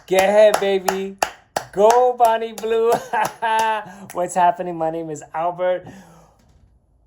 Get ahead, baby. Go, Bonnie Blue. What's happening? My name is Albert.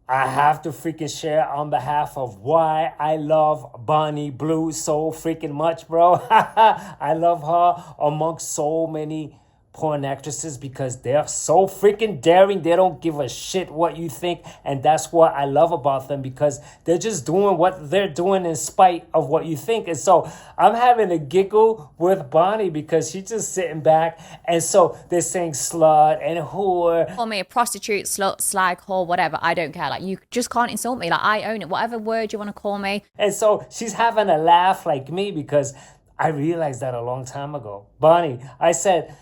I have to freaking share on behalf of why I love Bonnie Blue so freaking much, bro. I love her amongst so many porn actresses because they're so freaking daring. They don't give a shit what you think. And that's what I love about them, because they're just doing what they're doing in spite of what you think. And so I'm having a giggle with Bonnie because she's just sitting back. And so they're saying slut and whore. Call me a prostitute, slut, slag, whore, whatever. I don't care. Like, you just can't insult me. Like, I own it. Whatever word you want to call me. And so she's having a laugh like me because I realized that a long time ago. Bonnie, I said,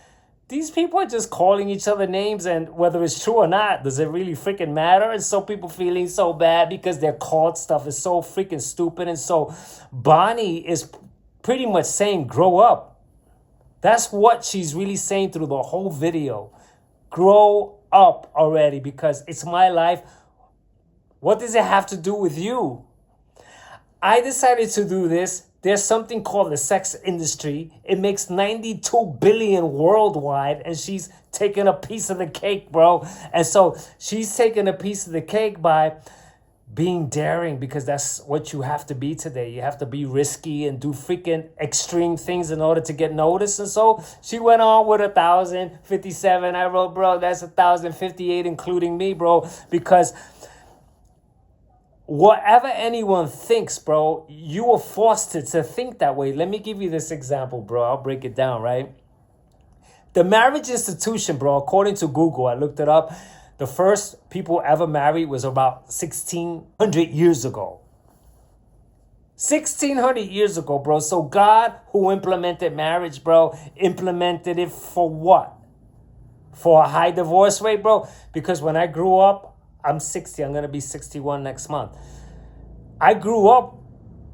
these people are just calling each other names, and whether it's true or not, does it really freaking matter? And so people feeling so bad because their called stuff is so freaking stupid. And so Bonnie is pretty much saying, grow up. That's what she's really saying through the whole video. Grow up already, because it's my life. What does it have to do with you? I decided to do this. There's something called the sex industry. It makes $92 billion worldwide, and she's taking a piece of the cake, bro. And so she's taking a piece of the cake by being daring, because that's what you have to be today. You have to be risky and do freaking extreme things in order to get noticed. And so she went on with 1,057. I wrote, bro, that's 1,058, including me, bro, because whatever anyone thinks, bro, you were forced to think that way. Let me give you this example, bro. I'll break it down, right? The marriage institution, bro, according to Google, I looked it up. The first people ever married was about 1,600 years ago. 1,600 years ago, bro. So God, who implemented marriage, bro, implemented it for what? For a high divorce rate, bro? Because when I grew up, I'm 60. I'm going to be 61 next month. I grew up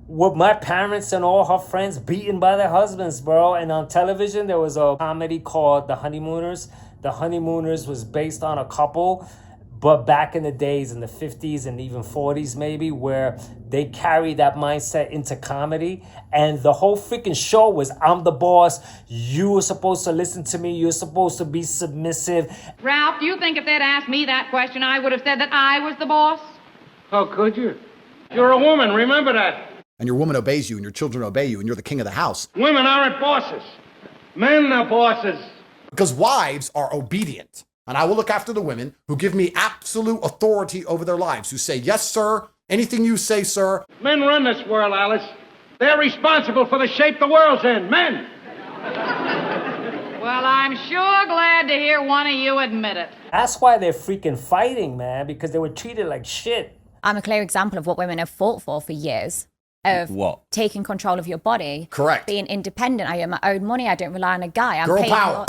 with my parents and all her friends beaten by their husbands, bro. And on television, there was a comedy called The Honeymooners. The Honeymooners was based on a couple, but back in the days, in the 50s and even 40s maybe, where they carried that mindset into comedy. And the whole freaking show was, I'm the boss. You were supposed to listen to me. You're supposed to be submissive. Ralph, do you think if they'd asked me that question, I would have said that I was the boss? How could you? You're a woman, remember that. And your woman obeys you, and your children obey you, and you're the king of the house. Women aren't bosses. Men are bosses. Because wives are obedient. And I will look after the women who give me absolute authority over their lives, who say, yes, sir, anything you say, sir. Men run this world, Alice. They're responsible for the shape the world's in. Men. Well, I'm sure glad to hear one of you admit it. That's why they're freaking fighting, man, because they were treated like shit. I'm a clear example of what women have fought for years. Of what? Taking control of your body. Correct. Being independent. I earn my own money. I don't rely on a guy. I'm Girl paid power.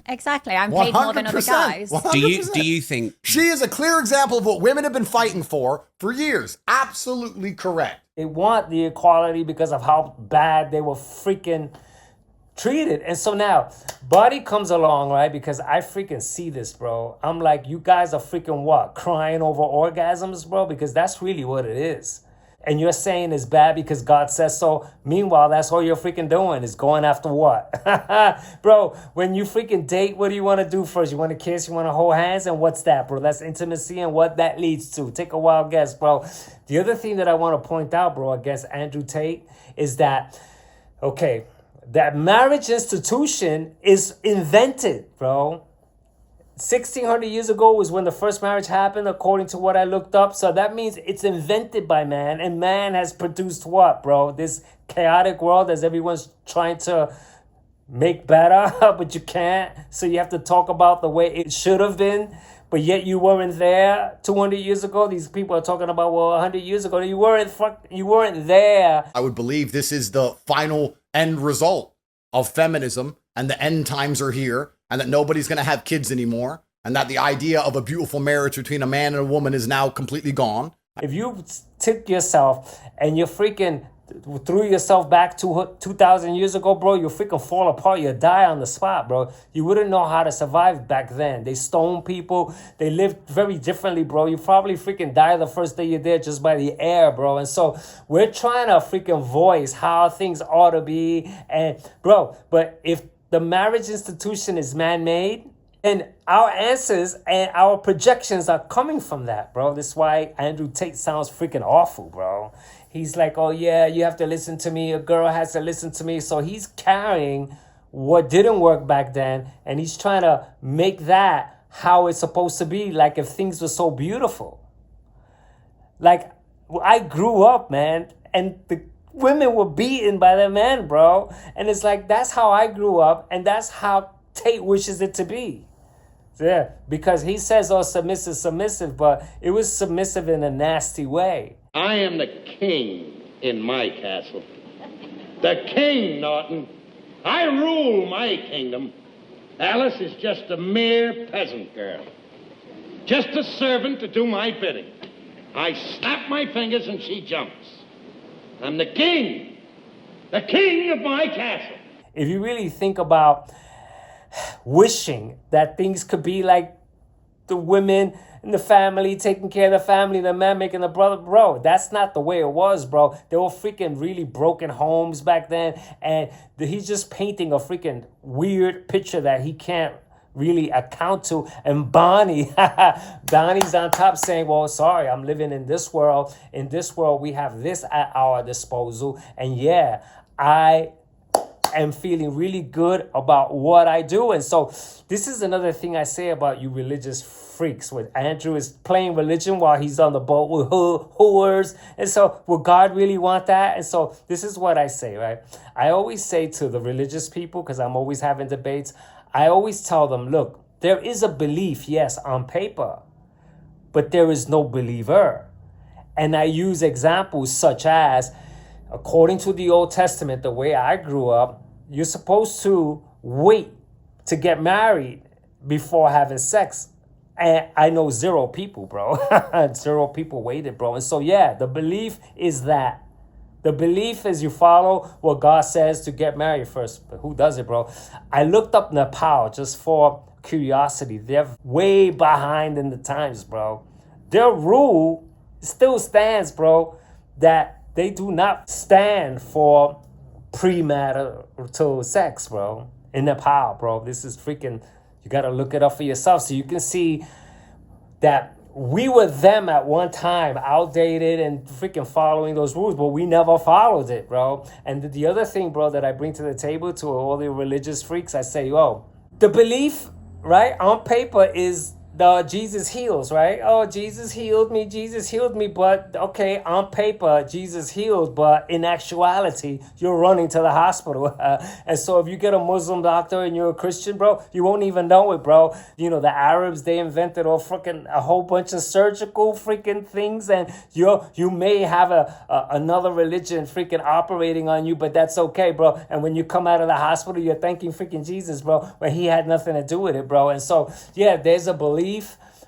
Exactly. I'm paid more than other guys. 100%. Do you think she is a clear example of what women have been fighting for years? Absolutely correct. They want the equality because of how bad they were freaking treated. And so now, Buddy comes along, right? Because I freaking see this, bro. I'm like, you guys are freaking what? Crying over orgasms, bro? Because that's really what it is. And you're saying it's bad because God says so. Meanwhile, that's all you're freaking doing is going after what? Bro, when you freaking date, what do you want to do first? You want to kiss? You want to hold hands? And what's that, bro? That's intimacy, and what that leads to. Take a wild guess, bro. The other thing that I want to point out, bro, I guess Andrew Tate, is that, okay, that marriage institution is invented, bro. 1,600 years ago was when the first marriage happened, according to what I looked up. So that means it's invented by man, and man has produced what, bro? This chaotic world as everyone's trying to make better, but you can't. So you have to talk about the way it should have been, but yet you weren't there 200 years ago. These people are talking about, well, 100 years ago, you weren't there. I would believe this is the final end result of feminism, and the end times are here, and that nobody's going to have kids anymore, and that the idea of a beautiful marriage between a man and a woman is now completely gone. If you took yourself and you freaking threw yourself back to 2,000 years ago, bro, you freaking fall apart. You die on the spot, bro. You wouldn't know how to survive back then. They stoned people. They lived very differently, bro. You probably freaking die the first day you're there just by the air, bro. And so we're trying to freaking voice how things ought to be. And, bro, but if the marriage institution is man-made, and our answers and our projections are coming from that, bro. That's why Andrew Tate sounds freaking awful, bro. He's like, oh yeah, you have to listen to me. A girl has to listen to me. So he's carrying what didn't work back then, and he's trying to make that how it's supposed to be, like if things were so beautiful. Like, I grew up, man, and the women were beaten by their men, bro. And it's like, that's how I grew up, and that's how Tate wishes it to be. Yeah, because he says, oh, submissive, submissive, but it was submissive in a nasty way. I am the king in my castle. The king, Norton. I rule my kingdom. Alice is just a mere peasant girl. Just a servant to do my bidding. I snap my fingers and she jumps. I'm the king of my castle. If you really think about wishing that things could be like the women in the family taking care of the family, the man making the brother, bro, that's not the way it was, bro. They were freaking really broken homes back then, and he's just painting a freaking weird picture that he can't really account to. And Bonnie's on top saying, well, sorry, I'm living in this world. In this world, we have this at our disposal. And yeah, I am feeling really good about what I do. And so this is another thing I say about you religious freaks. When Andrew is playing religion while he's on the boat with whores. And so will God really want that? And so this is what I say, right? I always say to the religious people, because I'm always having debates, I always tell them, look, there is a belief, yes, on paper, but there is no believer. And I use examples such as, according to the Old Testament, the way I grew up, you're supposed to wait to get married before having sex. And I know 0 people, bro. 0 people waited, bro. And so, yeah, the belief is that. The belief is you follow what God says to get married first. But who does it, bro? I looked up Nepal just for curiosity. They're way behind in the times, bro. Their rule still stands, bro, that they do not stand for premarital sex, bro. In Nepal, bro. This is freaking, you got to look it up for yourself so you can see that we were them at one time, outdated and freaking following those rules, but we never followed it, bro. And the other thing, bro, that I bring to the table to all the religious freaks, I say, the belief, right, on paper is the Jesus heals, right? Oh, Jesus healed me, but okay, on paper, Jesus healed, but in actuality, you're running to the hospital. And so if you get a Muslim doctor and you're a Christian, bro, you won't even know it, bro. You know, the Arabs, they invented a whole bunch of surgical freaking things, and you may have another religion freaking operating on you, but that's okay, bro. And when you come out of the hospital, you're thanking freaking Jesus, bro, when he had nothing to do with it, bro. And so, yeah, there's a belief,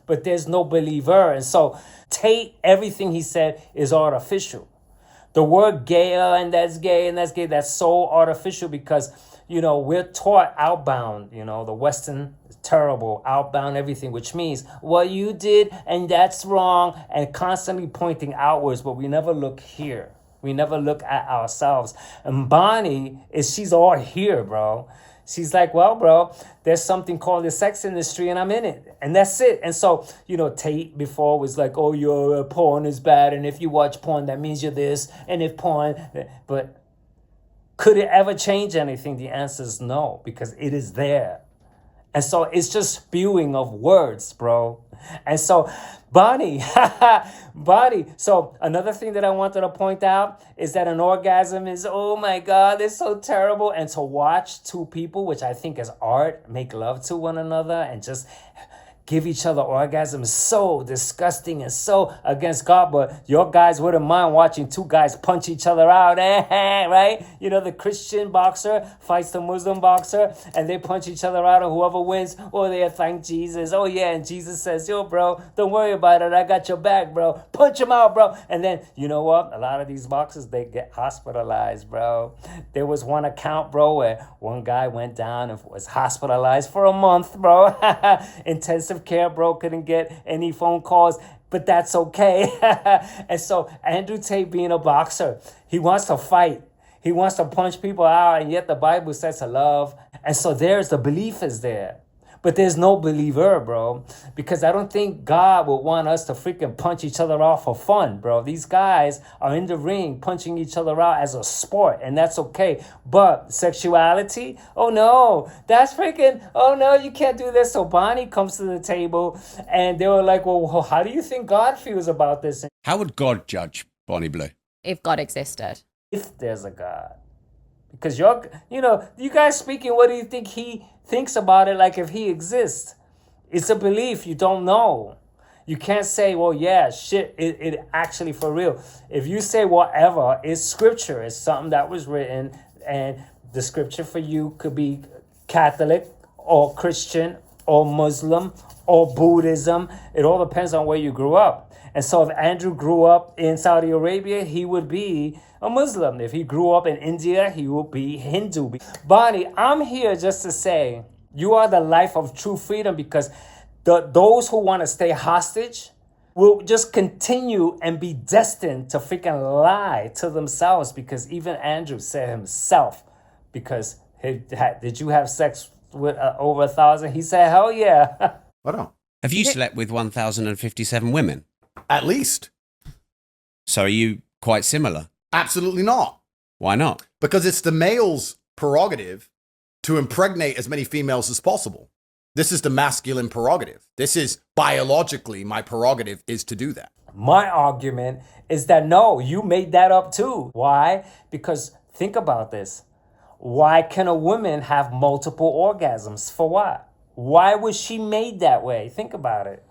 but there's no believer. And so Tate, everything he said is artificial. The word gay, and that's gay, and that's gay, that's so artificial because, you know, we're taught outbound, you know, the Western is terrible, outbound everything, which means what you did and that's wrong, and constantly pointing outwards, but we never look here. We never look at ourselves. And Bonnie, she's all here, bro. She's like, well, bro, there's something called the sex industry and I'm in it. And that's it. And so, you know, Tate before was like, oh, your porn is bad. And if you watch porn, that means you're this. And if porn, but could it ever change anything? The answer is no, because it is there. And so it's just spewing of words, bro. And so Bonnie. So another thing that I wanted to point out is that an orgasm is, oh my God, it's so terrible. And to watch 2 people, which I think is art, make love to one another and just give each other orgasms, so disgusting and so against God. But your guys wouldn't mind watching 2 guys punch each other out, right? You know, the Christian boxer fights the Muslim boxer and they punch each other out, and whoever wins, they thank Jesus. Oh yeah, and Jesus says, yo, bro, don't worry about it. I got your back, bro. Punch him out, bro. And then, you know what? A lot of these boxers, they get hospitalized, bro. There was one account, bro, where one guy went down and was hospitalized for a month, bro. Intensive care, bro, couldn't get any phone calls, but that's okay. And so Andrew Tate, being a boxer, he wants to fight. He wants to punch people out, and yet the Bible says to love. And so the belief is there. But there's no believer, bro, because I don't think God would want us to freaking punch each other out for fun, bro. These guys are in the ring punching each other out as a sport, and that's okay. But sexuality, oh no, that's freaking, oh no, you can't do this. So Bonnie comes to the table, and they were like, well, how do you think God feels about this? How would God judge Bonnie Blue? If God existed. If there's a God. Because you guys speaking, what do you think he thinks about it like if he exists? It's a belief. You don't know. You can't say, well, yeah, shit, it actually for real. If you say whatever, it's scripture. It's something that was written, and the scripture for you could be Catholic or Christian or Muslim or Buddhism. It all depends on where you grew up. And so if Andrew grew up in Saudi Arabia, he would be a Muslim. If he grew up in India, he would be Hindu. Bonnie, I'm here just to say you are the life of true freedom, because those who want to stay hostage will just continue and be destined to freaking lie to themselves, because even Andrew said himself, because did you have sex with over 1,000? He said, hell yeah. I don't. Have you slept with 1,057 women? At least. So are you quite similar? Absolutely not. Why not? Because it's the male's prerogative to impregnate as many females as possible. This is the masculine prerogative. This is biologically my prerogative is to do that. My argument is that no, you made that up too. Why? Because think about this. Why can a woman have multiple orgasms? For what? Why was she made that way? Think about it.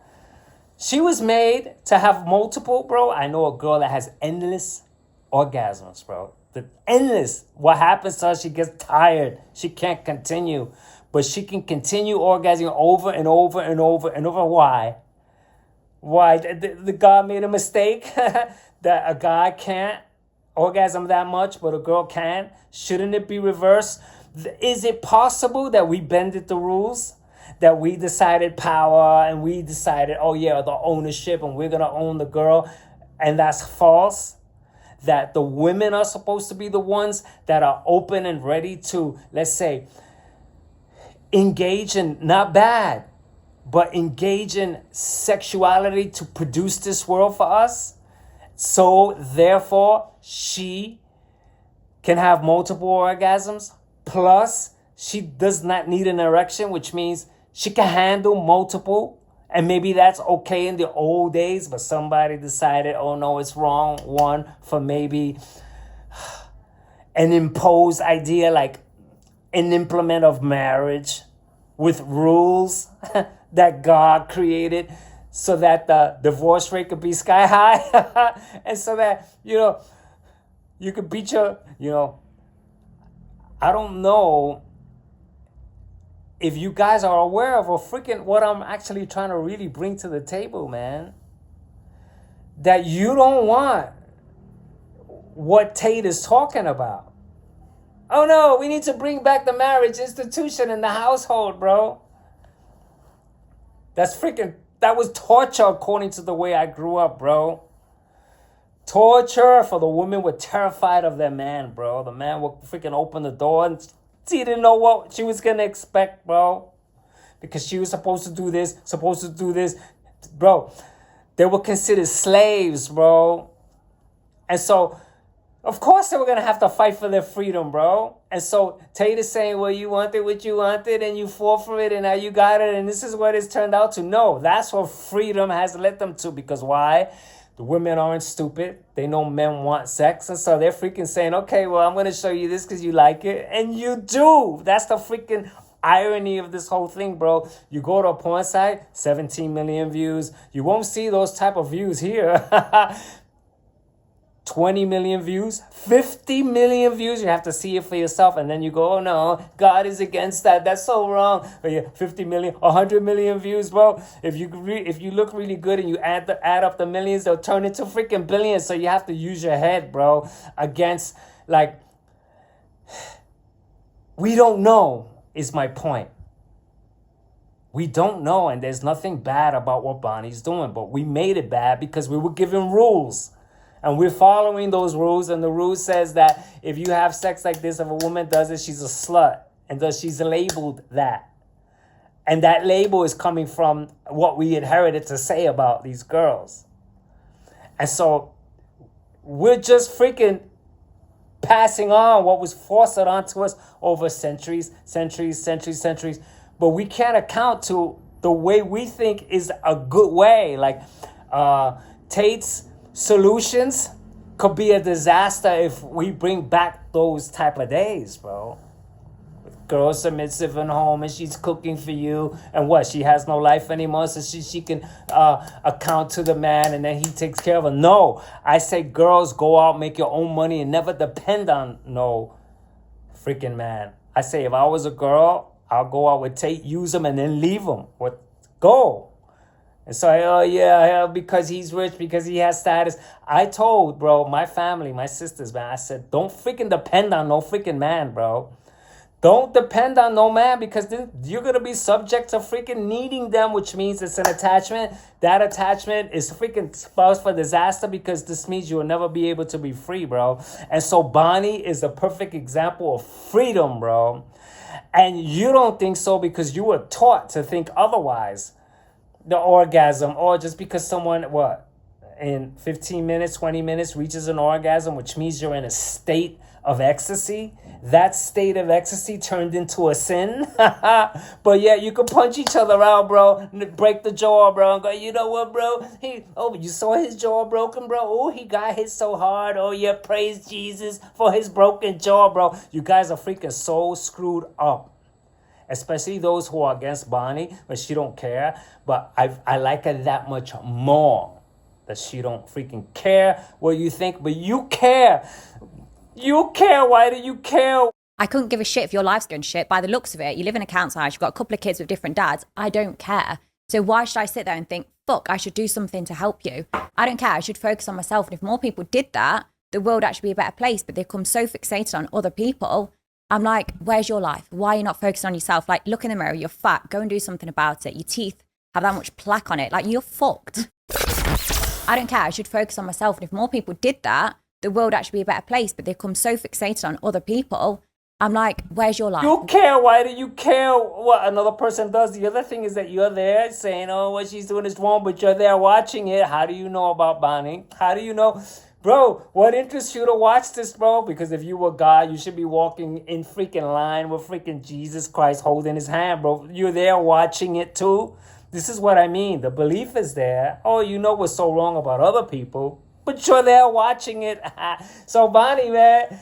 She was made to have multiple, bro. I know a girl that has endless orgasms, bro. The endless. What happens to her? She gets tired. She can't continue. But she can continue orgasming over and over and over and over. Why? Why? The God made a mistake that a guy can't orgasm that much, but a girl can? Shouldn't it be reversed? Is it possible that we bended the rules? That we decided power and we decided, oh yeah, the ownership and we're going to own the girl. And that's false. That the women are supposed to be the ones that are open and ready to, let's say, engage in, not bad, but engage in sexuality to produce this world for us. So therefore, she can have multiple orgasms. Plus, she does not need an erection, which means she can handle multiple, and maybe that's okay in the old days, but somebody decided, oh no, it's wrong. One, for maybe an imposed idea like an implement of marriage with rules that God created so that the divorce rate could be sky high. And so that, you could beat your, I don't know if you guys are aware of what I'm actually trying to really bring to the table, man. That you don't want what Tate is talking about. Oh no, we need to bring back the marriage institution in the household, bro. That was torture according to the way I grew up, bro. Torture for the women were terrified of their man, bro. The man would freaking open the door and she didn't know what she was going to expect, bro. Because she was supposed to do this. Bro, they were considered slaves, bro. And so, of course, they were going to have to fight for their freedom, bro. And so Tate is saying, well, you wanted what you wanted and you fought for it and now you got it and this is what it's turned out to. No, that's what freedom has led them to. Because why? The women aren't stupid. They know men want sex. And so they're freaking saying, okay, well, I'm going to show you this because you like it. And you do. That's the freaking irony of this whole thing, bro. You go to a porn site, 17 million views. You won't see those type of views here. 20 million views, 50 million views. You have to see it for yourself. And then you go, oh no, God is against that. That's so wrong. But yeah, 50 million, 100 million views, bro. If you look really good and you add up the millions, they'll turn into freaking billions. So you have to use your head, bro, against, like, we don't know is my point. We don't know, and there's nothing bad about what Bonnie's doing, but we made it bad because we were given rules. And we're following those rules, and the rule says that if you have sex like this, if a woman does it, she's a slut. And thus she's labeled that. And that label is coming from what we inherited to say about these girls. And so we're just freaking passing on what was fostered onto us over centuries. But we can't account to the way we think is a good way. Like Tate's solutions could be a disaster if we bring back those type of days, bro. Girl submissive at home and she's cooking for you, and what, she has no life anymore, so she can account to the man and then he takes care of her. No, I say girls, go out, make your own money and never depend on no freaking man. I say if I was a girl, I'll go out with Tate, use him and then leave him. Go. And so, oh yeah, because he's rich, because he has status. I told, bro, my family, my sisters, man, I said, don't freaking depend on no freaking man, bro. Don't depend on no man, because then you're going to be subject to freaking needing them, which means it's an attachment. That attachment is freaking spouse for disaster, because this means you will never be able to be free, bro. And so Bonnie is the perfect example of freedom, bro. And you don't think so because you were taught to think otherwise. The orgasm, or just because someone, in 15 minutes, 20 minutes reaches an orgasm, which means you're in a state of ecstasy. That state of ecstasy turned into a sin. But yeah, you can punch each other out, bro. Break the jaw, bro. And go, you know what, bro? You saw his jaw broken, bro? Oh, he got hit so hard. Oh, yeah, praise Jesus for his broken jaw, bro. You guys are freaking so screwed up. Especially those who are against Bonnie, but she don't care. But I like her that much more. That she don't freaking care what you think, but you care. You care. Why do you care? I couldn't give a shit if your life's going shit. By the looks of it, you live in a council house, you've got a couple of kids with different dads. I don't care. So why should I sit there and think, fuck, I should do something to help you? I don't care. I should focus on myself. And if more people did that, the world would actually be a better place. But they become so fixated on other people. I'm like, where's your life? Why are you not focusing on yourself? Like, look in the mirror, you're fat. Go and do something about it. Your teeth have that much plaque on it. Like, you're fucked. I don't care. I should focus on myself. And if more people did that, the world would actually be a better place. But they become so fixated on other people. I'm like, where's your life? You care. Why do you care what another person does? The other thing is that you're there saying, oh, what she's doing is wrong, but you're there watching it. How do you know about Bonnie? How do you know? Bro, what interests you to watch this, bro? Because if you were God, you should be walking in freaking line with freaking Jesus Christ holding his hand, bro. You're there watching it too. This is what I mean. The belief is there. Oh, you know what's so wrong about other people, but you're there watching it. So Bonnie, man,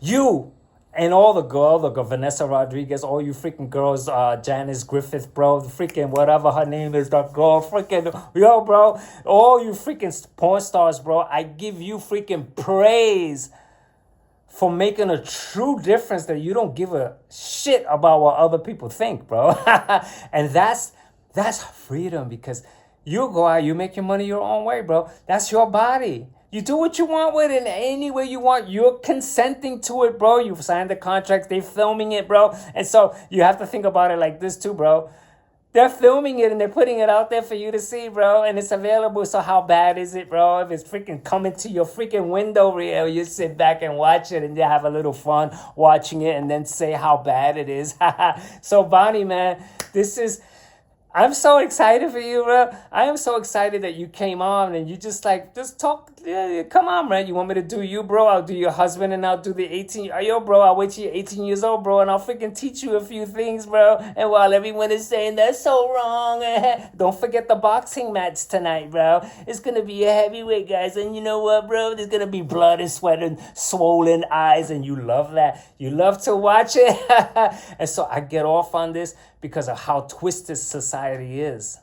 you and all the girls, like Vanessa Rodriguez, all you freaking girls, Janice Griffith, bro, the freaking whatever her name is, that girl, freaking, yo, bro, all you freaking porn stars, bro, I give you freaking praise for making a true difference that you don't give a shit about what other people think, bro. And that's freedom, because you go out, you make your money your own way, bro. That's your body. You do what you want with it in any way you want. You're consenting to it, bro. You've signed the contracts. They're filming it, bro. And so you have to think about it like this too, bro. They're filming it and they're putting it out there for you to see, bro. And it's available. So how bad is it, bro? If it's freaking coming to your freaking window reel, you sit back and watch it and you have a little fun watching it and then say how bad it is. So Bonnie, man, I'm so excited for you, bro. I am so excited that you came on and you just talk. Yeah, come on, man. You want me to do you, bro? I'll do your husband and I'll do the 18. Yo, bro, I'll wait till you're 18 years old, bro, and I'll freaking teach you a few things, bro. And while everyone is saying that's so wrong, don't forget the boxing match tonight, bro. It's going to be a heavyweight, guys. And you know what, bro? There's going to be blood and sweat and swollen eyes, and you love that. You love to watch it. And so I get off on this because of how twisted society is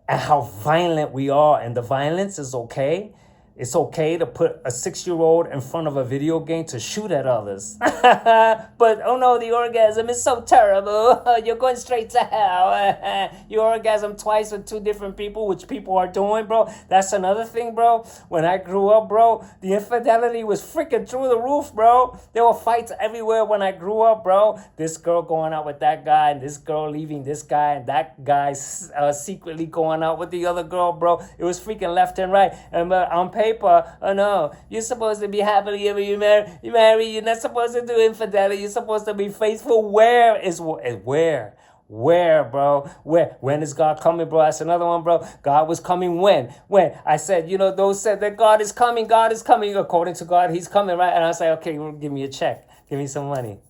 and how violent we are. And the violence is okay. It's okay to put a 6-year-old in front of a video game to shoot at others. But, oh no, the orgasm is so terrible. You're going straight to hell. You orgasm twice with 2 different people, which people are doing, bro. That's another thing, bro. When I grew up, bro, the infidelity was freaking through the roof, bro. There were fights everywhere when I grew up, bro. This girl going out with that guy, and this girl leaving this guy, and that guy secretly going out with the other girl, bro. It was freaking left and right. And on paper, paper. Oh no, you're supposed to be happily ever you marry. You're not supposed to do infidelity. You're supposed to be faithful. Where is where? Where, bro? Where? When is God coming, bro? That's another one, bro. God was coming when? When? I said, those said that God is coming. God is coming. According to God, he's coming, right? And I say, okay, well, give me a check. Give me some money.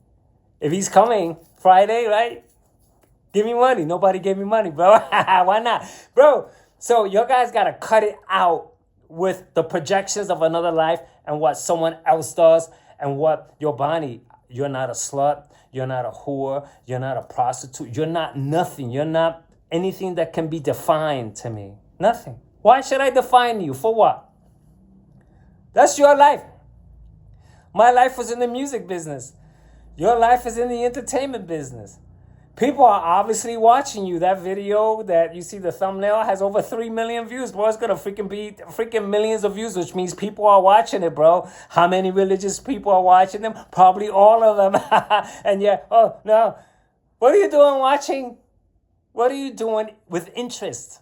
If he's coming Friday, right? Give me money. Nobody gave me money, bro. Why not? Bro, so you guys got to cut it out with the projections of another life and what someone else does and what your body. You're not a slut. You're not a whore. You're not a prostitute. You're not nothing. You're not anything that can be defined to me. Nothing. Why should I define you? For what? That's your life. My life was in the music business. Your life is in the entertainment business. People are obviously watching you. That video that you see, the thumbnail, has over 3 million views. Bro, it's gonna freaking be freaking millions of views, which means people are watching it, bro. How many religious people are watching them? Probably all of them. And yeah, oh no. What are you doing watching? What are you doing with interest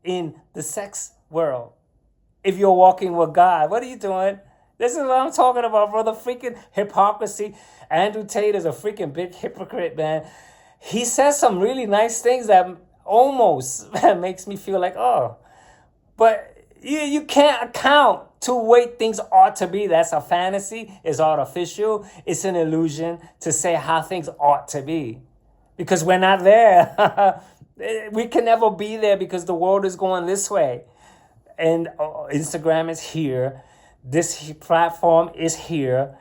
in the sex world? If you're walking with God, what are you doing? This is what I'm talking about, bro. The freaking hypocrisy. Andrew Tate is a freaking big hypocrite, man. He says some really nice things that almost makes me feel like, oh. But you can't account to the way things ought to be. That's a fantasy. It's artificial. It's an illusion to say how things ought to be. Because we're not there. We can never be there because the world is going this way. And Instagram is here. This platform is here.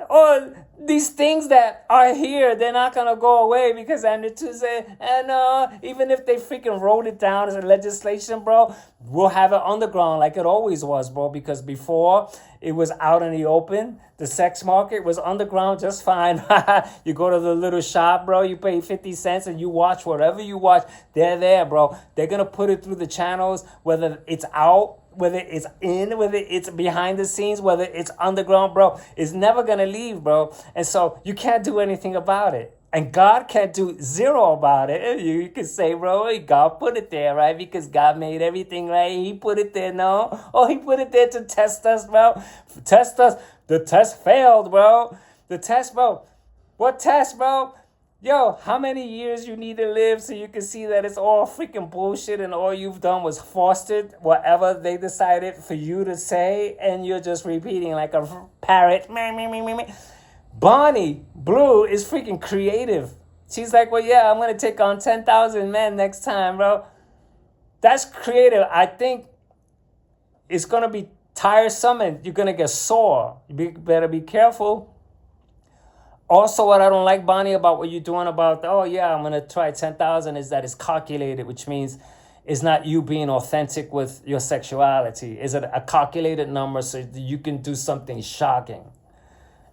Or these things that are here, they're not going to go away because Andrew said, and even if they freaking wrote it down as a legislation, bro, we'll have it underground like it always was, bro, because before it was out in the open, the sex market was underground just fine. You go to the little shop, bro, you pay 50 cents and you watch whatever you watch. They're there, bro. They're going to put it through the channels, whether it's out, whether it's in, whether it's behind the scenes, whether it's underground, bro. It's never going to leave, bro. And so you can't do anything about it. And God can't do zero about it. You can say, bro, God put it there, right? Because God made everything, right? He put it there, no? Oh, he put it there to test us, bro. Test us. The test failed, bro. The test, bro. What test, bro? Yo, how many years you need to live so you can see that it's all freaking bullshit and all you've done was fostered whatever they decided for you to say and you're just repeating like a parrot. Bonnie Blue is freaking creative. She's like, well, yeah, I'm going to take on 10,000 men next time, bro. That's creative. I think it's going to be tiresome and you're going to get sore. You better be careful. Also, what I don't like, Bonnie, about what you're doing about, oh, yeah, I'm going to try 10,000 is that it's calculated, which means it's not you being authentic with your sexuality. Is it a calculated number so that you can do something shocking?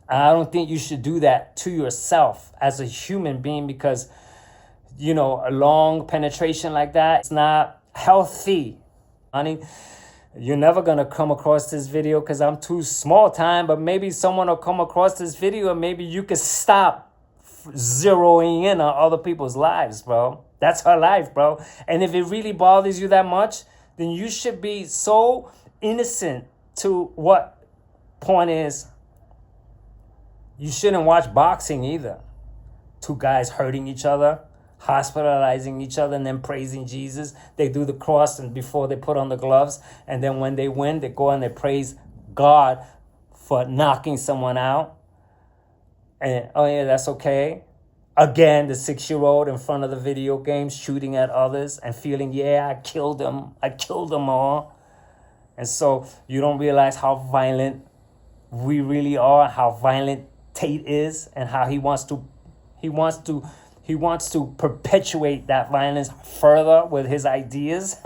I don't think you should do that to yourself as a human being because, a long penetration like that, it's not healthy, honey. You're never going to come across this video because I'm too small time, but maybe someone will come across this video and maybe you could stop zeroing in on other people's lives, bro. That's her life, bro. And if it really bothers you that much, then you should be so innocent to what point is. You shouldn't watch boxing either. Two guys hurting each other, hospitalizing each other, and then praising Jesus. They do the cross and before they put on the gloves. And then when they win, they go and they praise God for knocking someone out. And, oh yeah, that's okay. Again, the 6-year-old in front of the video game shooting at others and feeling, yeah, I killed them. I killed them all. And so you don't realize how violent we really are, how violent Tate is, and how he wants to perpetuate that violence further with his ideas.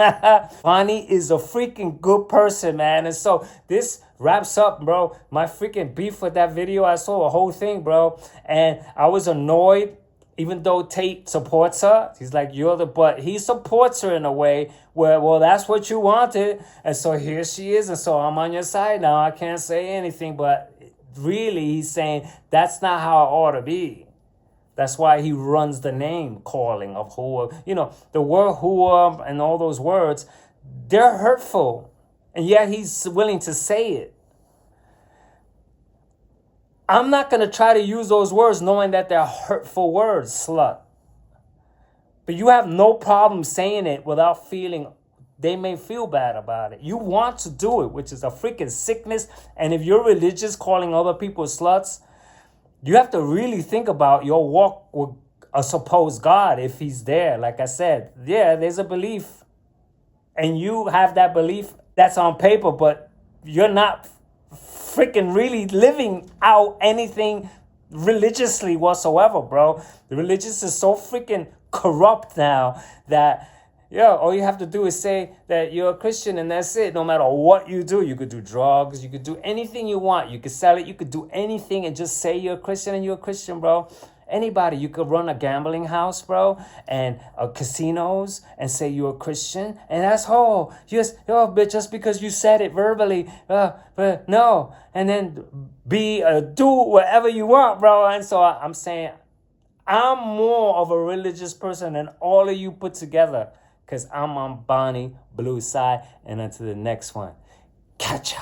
Bonnie is a freaking good person, man. And so this wraps up, bro, my freaking beef with that video. I saw the whole thing, bro. And I was annoyed, even though Tate supports her. He's like, but he supports her in a way where, well, that's what you wanted. And so here she is. And so I'm on your side now. I can't say anything, but really he's saying that's not how it ought to be. That's why he runs the name calling of whore. The word whore and all those words, they're hurtful And yet he's willing to say it. I'm not going to try to use those words knowing that they're hurtful words, slut. But you have no problem saying it without feeling they may feel bad about it. You want to do it, which is a freaking sickness. And if you're religious, calling other people sluts, you have to really think about your walk with a supposed God if he's there. Like I said, yeah, there's a belief. And you have that belief that's on paper, but you're not freaking really living out anything religiously whatsoever, bro. The religious is so freaking corrupt now that, yeah, all you have to do is say that you're a Christian and that's it. No matter what you do, you could do drugs, you could do anything you want. You could sell it, you could do anything and just say you're a Christian and you're a Christian, bro. Anybody, you could run a gambling house, bro, and casinos and say you're a Christian. And that's but just because you said it verbally, but no. And then do whatever you want, bro. And so I'm saying I'm more of a religious person than all of you put together because I'm on Bonnie Blue's side. And until the next one, catch ya.